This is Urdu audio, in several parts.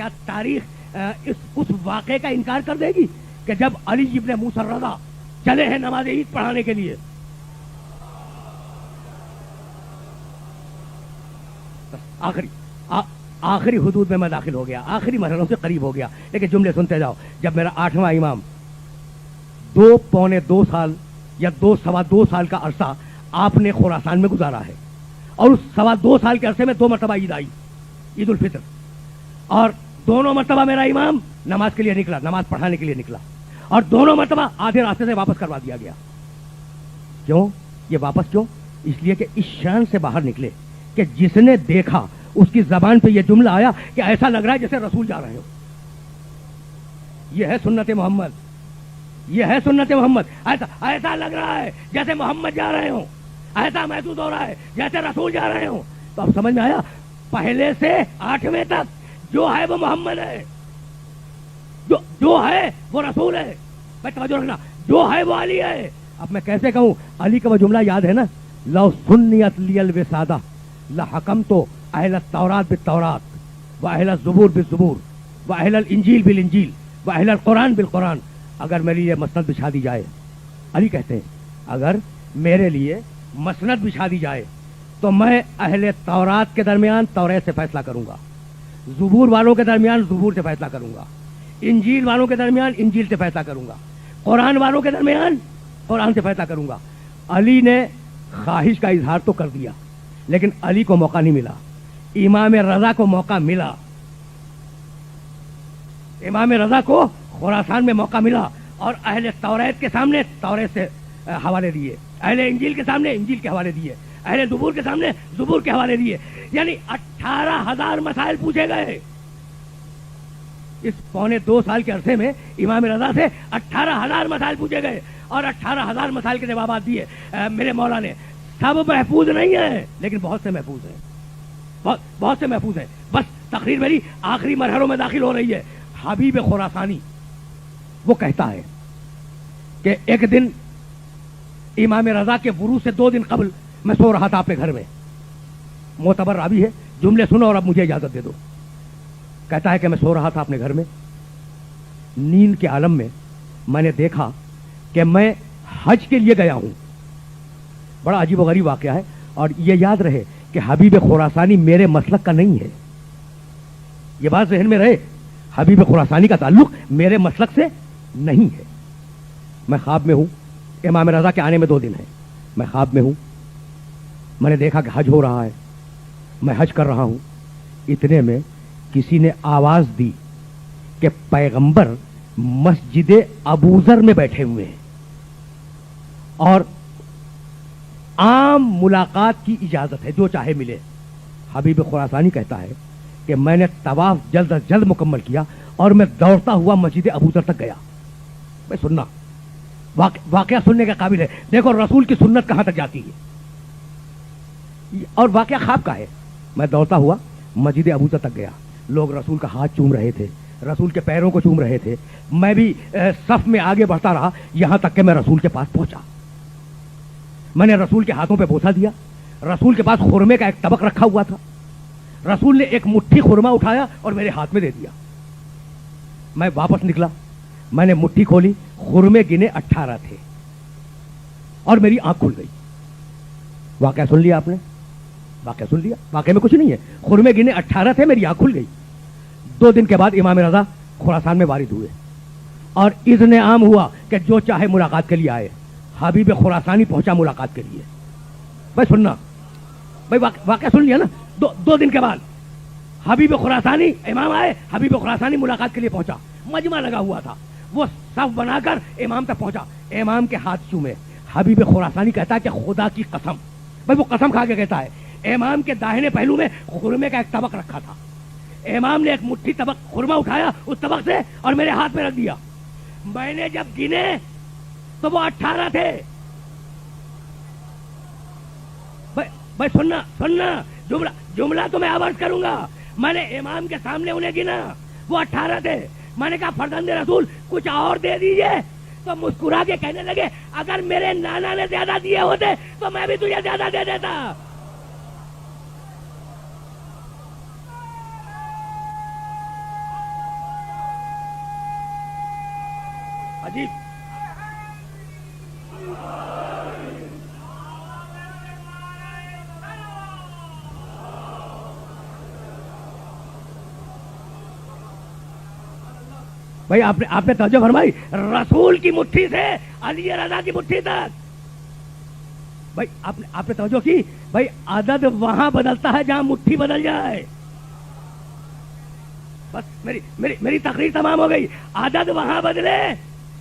کیا تاریخ اس واقعے کا انکار کر دے گی کہ جب علی ابن موسیٰ الرضا چلے ہیں نماز عید پڑھانے کے لیے، آخری حدود میں داخل ہو گیا، آخری مرحلوں سے قریب ہو گیا، لیکن جملے سنتے جاؤ. جب میرا 8واں امام 2 سال یا 2.25 سال کا عرصہ آپ نے خراسان میں گزارا ہے، اور اس 2.25 سال کے عرصے میں 2 مرتبہ عید آئی، عید الفطر، اور دونوں مرتبہ میرا امام نماز کے لیے نکلا، نماز پڑھانے کے لیے نکلا، اور دونوں مرتبہ آدھے راستے سے واپس کروا دیا گیا. کیوں یہ واپس کیوں؟ اس لیے کہ اس شان سے باہر نکلے کہ جس نے دیکھا اس کی زبان پہ یہ جملہ آیا کہ ایسا لگ رہا ہے جیسے رسول جا رہے ہو. یہ ہے سنت محمد، یہ ہے سنت محمد. ایسا لگ رہا ہے جیسے محمد جا رہے ہوں، ایسا محسوس ہو رہا ہے جیسے رسول جا رہے ہوں. تو اب سمجھ میں آیا، پہلے سے 8ویں تک جو ہے وہ محمد ہے، جو ہے وہ رسول ہے. بھائی توجہ رکھنا، جو ہے وہ علی ہے. اب میں کیسے کہوں؟ علی کا وہ جملہ یاد ہے نا، لو سنیت لی الوسادہ لحکمت اہل التورات بالتورات واہل الزبور بالزبور واہل الانجیل بالانجیل واہل القرآن بالقرآن. اگر میرے لیے مسند بچھا دی جائے، علی کہتے ہیں اگر میرے لیے مسند بچھا دی جائے تو میں اہل تورات کے درمیان توریت سے فیصلہ کروں گا، زبور والوں کے درمیان زبور سے فیصلہ کروں گا، انجیل والوں کے درمیان انجیل سے فیصلہ کروں گا، قرآن والوں کے درمیان قرآن سے فیصلہ کروں گا. علی نے خواہش کا اظہار تو کر دیا، لیکن علی کو موقع نہیں ملا. امام رضا کو موقع ملا، امام رضا کو خراسان میں موقع ملا، اور اہل توریت کے سامنے توریت سے حوالے دیے، اہل انجیل کے سامنے انجیل کے حوالے دیے، اہل زبور کے سامنے زبور کے حوالے دیے. یعنی 18,000 مسائل پوچھے گئے اس 2.25 سال کے عرصے میں. امام رضا سے 18,000 مسائل پوچھے گئے اور 18,000 مسائل کے جوابات دیے میرے مولا نے. سب محفوظ نہیں ہیں لیکن بہت سے محفوظ ہیں، بہت سے محفوظ ہیں. بس تقریر میری آخری مرحلوں میں داخل ہو رہی ہے. حبیب خراسانی وہ کہتا ہے کہ ایک دن امام رضا کے ورود سے 2 دن قبل میں سو رہا تھا اپنے گھر میں. معتبر راوی ہے، جملے سنو اور اب مجھے اجازت دے دو. کہتا ہے کہ میں سو رہا تھا اپنے گھر میں، نیند کے عالم میں نے دیکھا کہ میں حج کے لیے گیا ہوں. بڑا عجیب و غریب واقعہ ہے، اور یہ یاد رہے کہ حبیب خراسانی میرے مسلک کا نہیں ہے. یہ بات ذہن میں رہے، حبیب خراسانی کا تعلق میرے مسلک سے نہیں ہے. میں خواب میں ہوں، امام رضا کے آنے میں 2 دن ہیں. میں خواب میں ہوں، میں نے دیکھا کہ حج ہو رہا ہے، میں حج کر رہا ہوں. اتنے میں کسی نے آواز دی کہ پیغمبر مسجد ابوذر میں بیٹھے ہوئے ہیں اور عام ملاقات کی اجازت ہے، جو چاہے ملے. حبیب خراسانی کہتا ہے کہ میں نے طواف جلد از جلد مکمل کیا اور میں دوڑتا ہوا مسجد ابوذر تک گیا. میں سننا واقعہ سننے کے قابل ہے. دیکھو رسول کی سنت کہاں تک جاتی ہے، اور واقعہ خواب کا ہے. میں دوڑتا ہوا مسجد ابوذر تک گیا. لوگ رسول کا ہاتھ چوم رہے تھے، رسول کے پیروں کو چوم رہے تھے. میں بھی صف میں آگے بڑھتا رہا یہاں تک کہ میں رسول کے پاس پہنچا. میں نے رسول کے ہاتھوں پہ بوسہ دیا. رسول کے پاس خرمے کا ایک طبق رکھا ہوا تھا. رسول نے ایک مٹھی خرما اٹھایا اور میرے ہاتھ میں دے دیا. میں واپس نکلا، میں نے مٹھی کھولی، خرمے گنے 18 تھے اور میری آنکھ کھل گئی. واقعہ سن لیا آپ نے؟ واقعہ سن لیا، واقعے میں کچھ نہیں ہے. خرمے گنے 18 تھے، میری آنکھ کھل گئی. 2 دن کے بعد امام رضا خراسان میں وارد ہوئے اور اذن عام ہوا کہ جو چاہے ملاقات کے لیے آئے. حبیب خراسانی پہنچا ملاقات کے لیے. بھائی سننا، بھائی واقعہ سن لیا نا. 2 دن کے بعد حبیب خراسانی امام آئے، حبیب خراسانی ملاقات کے لیے پہنچا. مجمع لگا ہوا تھا، وہ صف بنا کر امام تک پہنچا، امام کے ہاتھ چومے. حبیب خراسانی کہتا ہے کہ خدا کی قسم، بھائی وہ قسم کھا کے کہتا ہے، امام کے داہنے پہلو میں خرمے کا ایک طبق رکھا تھا. امام نے ایک مٹھی طبق خرما اٹھایا اس طبق سے اور میرے ہاتھ میں رکھ دیا. میں نے جب گنے تو وہ 18 تھے. بھائی سننا جملہ تو میں عرض کروں گا. میں نے امام کے سامنے انہیں گنا، وہ 18 تھے. میں نے کہا فرزند رسول کچھ اور دے دیجئے. تو مسکرا کے کہنے لگے اگر میرے نانا نے زیادہ دیے ہوتے تو میں بھی تجھے زیادہ دے دیتا. عجیب. بھائی آپ نے توجہ فرمائی, رسول کی مٹھی سے علی رضا کی مٹھی تک. بھائی آپ نے توجہ کی. بھائی عدد وہاں بدلتا ہے جہاں مٹھی بدل جائے. بس میری تقریر تمام ہو گئی. عدد وہاں بدلے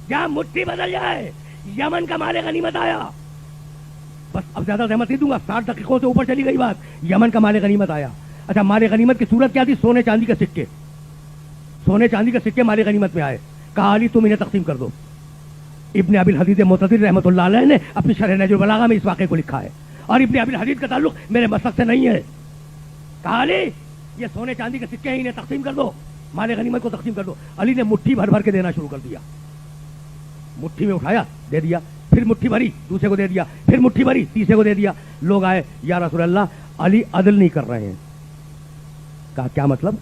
جہاں مٹھی بدل جائے. یمن کا مال غنیمت آیا. بس اب زیادہ زحمت نہیں دوں گا, 60 دقیقوں سے اوپر چلی گئی بات. یمن کا مال غنیمت آیا. اچھا, مال غنیمت کی صورت کیا تھی؟ سونے چاندی کے سکے. سونے چاندی کے سکے مال غنیمت میں آئے. کہا علی تم انہیں تقسیم کر دو. ابن ابی الحدید معتزلی رحمۃ اللہ علیہ نے اپنی شرح نہج البلاغہ میں اس واقعے کو لکھا ہے, اور ابن ابی الحدید کا تعلق میرے مسلک سے نہیں ہے. کہا علی یہ سونے چاندی کے سکے ہیں, انہیں تقسیم کر دو, مال غنیمت کو تقسیم کر دو. علی نے مٹھی بھر بھر کے دینا شروع کر دیا. مٹھی میں اٹھایا, دے دیا. پھر مٹھی بھری, دوسرے کو دے دیا. پھر مٹھی بھری, تیسرے کو دے دیا. لوگ آئے, یا رسول اللہ علی عدل نہیں کر رہے ہیں. کہا کیا مطلب؟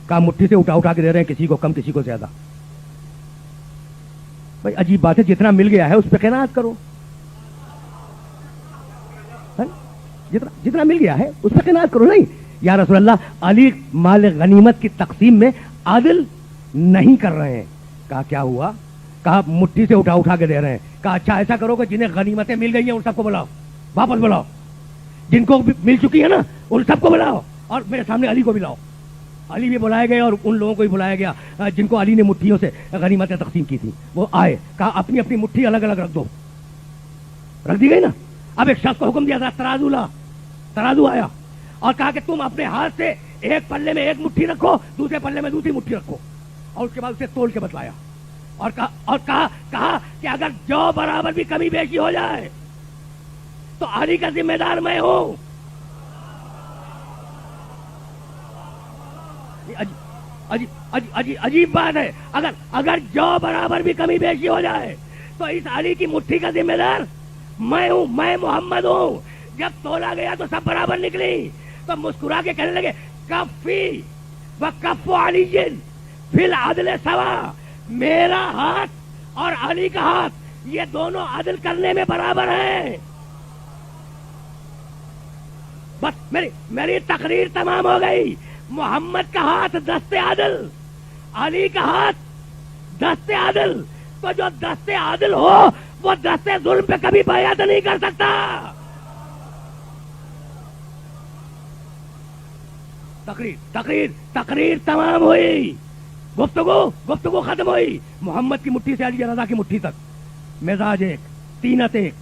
کہا مٹھی سے اٹھا کے دے رہے ہیں, کسی کو کم کسی کو زیادہ. بھائی عجیب بات ہے, جتنا مل گیا ہے اس پہ قناعت کرو. جتنا مل گیا ہے اس پہ قناعت کرو. نہیں یا رسول اللہ علی مال غنیمت کی تقسیم میں عادل نہیں کر رہے ہیں. کہا کیا ہوا؟ کہا مٹھی سے اٹھا کے دے رہے ہیں. کہا اچھا ایسا کرو کہ جنہیں غنیمتیں مل گئی ہیں ان سب کو بلاؤ, واپس بلاؤ. جن کو مل چکی ہے نا ان سب کو بلاؤ, اور میرے سامنے علی کو بلاؤ. علی بھی بلائے گئے اور ان لوگوں کو بھی بلایا گیا جن کو علی نے مٹھیوں سے غنیمتیں تقسیم کی تھی. وہ آئے, کہا اپنی اپنی مٹھی الگ الگ رکھ دو. رکھ دی گئی نا. اب ایک شخص کو حکم دیا تھا, ترازو لا. ترازو آیا اور کہا کہ تم اپنے ہاتھ سے ایک پلے میں ایک مٹھی رکھو, دوسرے پلے میں دوسری مٹھی رکھو. اور اس کے بعد اسے تول کے بتلایا اور کہا کہ اگر جو برابر بھی کمی بیشی ہو جائے تو علی کا ذمہ دار میں ہوں. عجیب بات ہے. اگر جو برابر بھی کمی بیشی ہو جائے تو اس علی کی مٹھی کا ذمہ دار میں ہوں, میں محمد ہوں. جب تولا گیا تو سب برابر نکلی تو مسکرا کے کہنے لگے کفی و کف علی فی العدل سوا. میرا ہاتھ اور علی کا ہاتھ یہ دونوں عدل کرنے میں برابر ہیں. بس میری تقریر تمام ہو گئی. محمد کا ہاتھ دست عادل, علی کا ہاتھ دست عادل. تو جو دست عادل ہو وہ دست ظلم پہ کبھی بیعت نہیں کر سکتا. تقریر تمام ہوئی. گفتگو ختم ہوئی. محمد کی مٹھی سے علی رضا کی مٹھی تک. مزاج ایک, طینت ایک,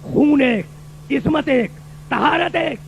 خون ایک, عصمت ایک, طہارت ایک,